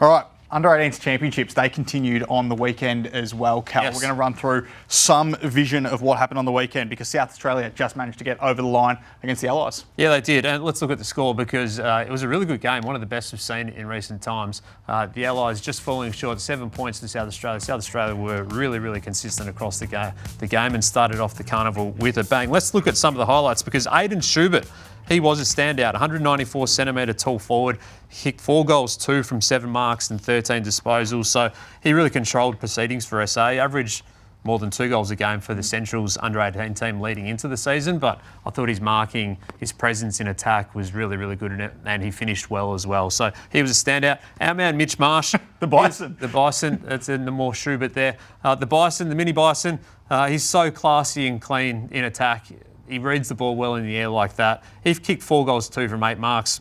All right. Under-18s championships, they continued on the weekend as well, Cal. Yes. We're going to run through some vision of what happened on the weekend because South Australia just managed to get over the line against the Allies. Yeah, they did. And let's look at the score because it was a really good game, one of the best we've seen in recent times. The Allies just falling short, 7 points to South Australia. South Australia were really, really consistent across the game and started off the carnival with a bang. Let's look at some of the highlights because Aidan Schubert, he was a standout, 194 centimetre tall forward, kicked 4 goals, 2 from 7 marks and 13 disposals. So he really controlled proceedings for SA, averaged more than 2 goals a game for the Central's under-18 team leading into the season. But I thought his marking, his presence in attack was really, really good in it, and he finished well as well. So he was a standout. Our man Mitch Marsh. The Bison. The Bison, that's in the more Schubert there. The Bison, the mini Bison, he's so classy and clean in attack. He reads the ball well in the air like that. He kicked 4 goals, 2 from 8 marks.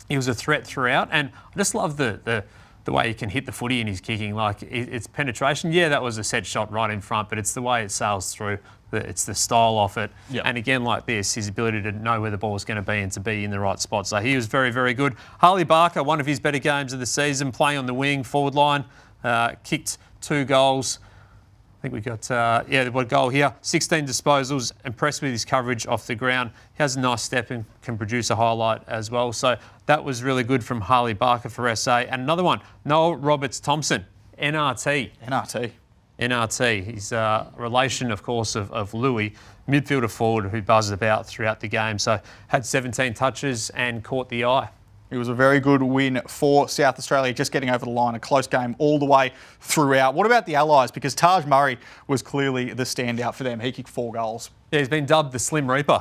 He was a threat throughout, and I just love the way he can hit the footy in his kicking. Like, it's penetration. Yeah, that was a set shot right in front, but it's the way it sails through. It's the style of it. Yep. And again, like this, his ability to know where the ball is going to be and to be in the right spot. So he was very, very good. Harley Barker, one of his better games of the season, playing on the wing, forward line, kicked 2 goals. I think we got, a goal here. 16 disposals, impressed with his coverage off the ground. He has a nice step and can produce a highlight as well. So that was really good from Harley Barker for SA. And another one, Noel Roberts-Thompson, NRT. NRT. He's a relation, of course, of Louis, midfielder forward who buzzed about throughout the game. So had 17 touches and caught the eye. It was a very good win for South Australia, just getting over the line, a close game all the way throughout. What about the Allies? Because Taj Murray was clearly the standout for them. He kicked 4 goals. Yeah, he's been dubbed the Slim Reaper.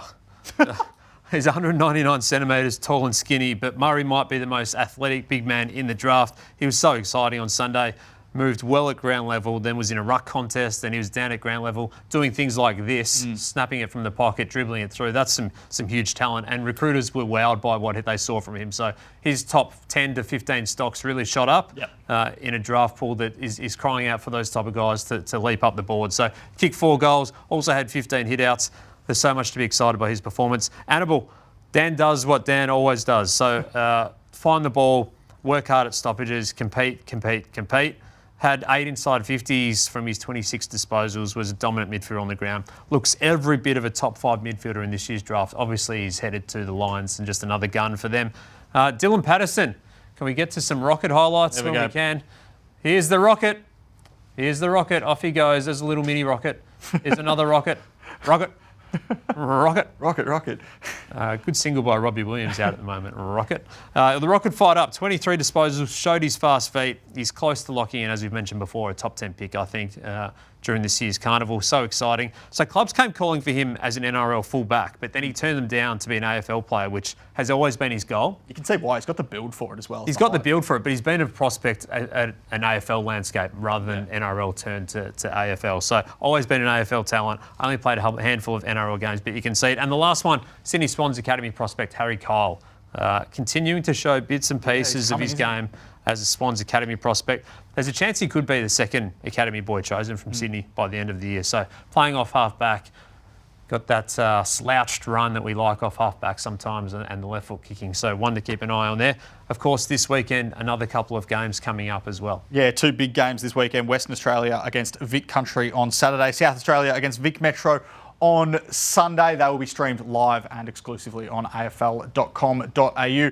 He's 199 centimetres tall and skinny, but Murray might be the most athletic big man in the draft. He was so exciting on Sunday. Moved well at ground level, then was in a ruck contest, then he was down at ground level doing things like this, snapping it from the pocket, dribbling it through. That's some huge talent, and recruiters were wowed by what they saw from him. So his top 10 to 15 stocks really shot up in a draft pool that is crying out for those type of guys to leap up the board. So kicked 4 goals, also had 15 hit-outs. There's so much to be excited by his performance. Annabelle, Dan does what Dan always does. So find the ball, work hard at stoppages, compete. Had 8 inside 50s from his 26 disposals, was a dominant midfielder on the ground. Looks every bit of a top 5 midfielder in this year's draft. Obviously, he's headed to the Lions and just another gun for them. Dylan Patterson, can we get to some rocket highlights when we can? Here's the rocket. Off he goes. There's a little mini rocket. Here's another rocket. Rocket. Good single by Robbie Williams out at the moment. Rocket. The Rocket fired up. 23 disposals, showed his fast feet. He's close to locking in, as we've mentioned before, a top 10 pick, I think, during this year's carnival. So exciting. So clubs came calling for him as an NRL fullback, but then he turned them down to be an AFL player, which has always been his goal. You can see why. He's got the build for it as well. He's got the build for it, but he's been a prospect at an AFL landscape rather than NRL turn to AFL. So always been an AFL talent. Only played a handful of NRL games, but you can see it. And the last one, Sydney Swans Academy prospect Harry Kyle, continuing to show bits and pieces of his game as a Swans Academy prospect. There's a chance he could be the second Academy boy chosen from Sydney by the end of the year. So playing off half-back, got that slouched run that we like off half-back sometimes and the left foot kicking. So one to keep an eye on there. Of course, this weekend, another couple of games coming up as well. Yeah, 2 big games this weekend. Western Australia against Vic Country on Saturday. South Australia against Vic Metro on Sunday. They will be streamed live and exclusively on AFL.com.au.